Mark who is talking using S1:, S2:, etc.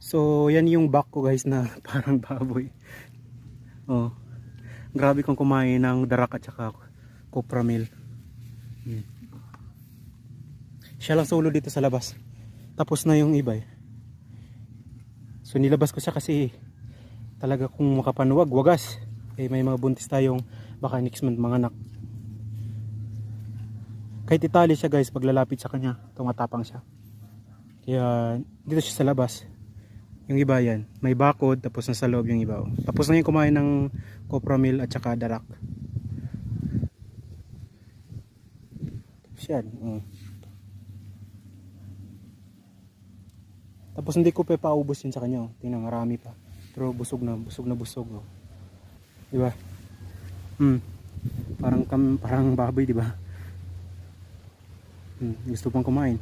S1: So yan yung back ko guys na parang baboy. Oh, grabe kung kumain ng darak at saka copra meal. Siya lang solo dito sa labas. Tapos na yung iba eh. So nilabas ko siya kasi talaga kung makapanuwag, wagas. Eh may mga buntis tayong baka next month mga anak. Kahit itali siya guys, pag lalapit sa kanya, tumatapang siya. Kaya dito siya sa labas. Yung iba yan, may bakod, tapos nasa loob yung iba. Tapos na yung kumain ng copra meal at saka darak. Siya. Tapos hindi ko pa paubos yun sa kanya. Tingnan, marami pa. Pero busog na busog. Oh. Diba? Parang baboy, diba? Gusto pang kumain.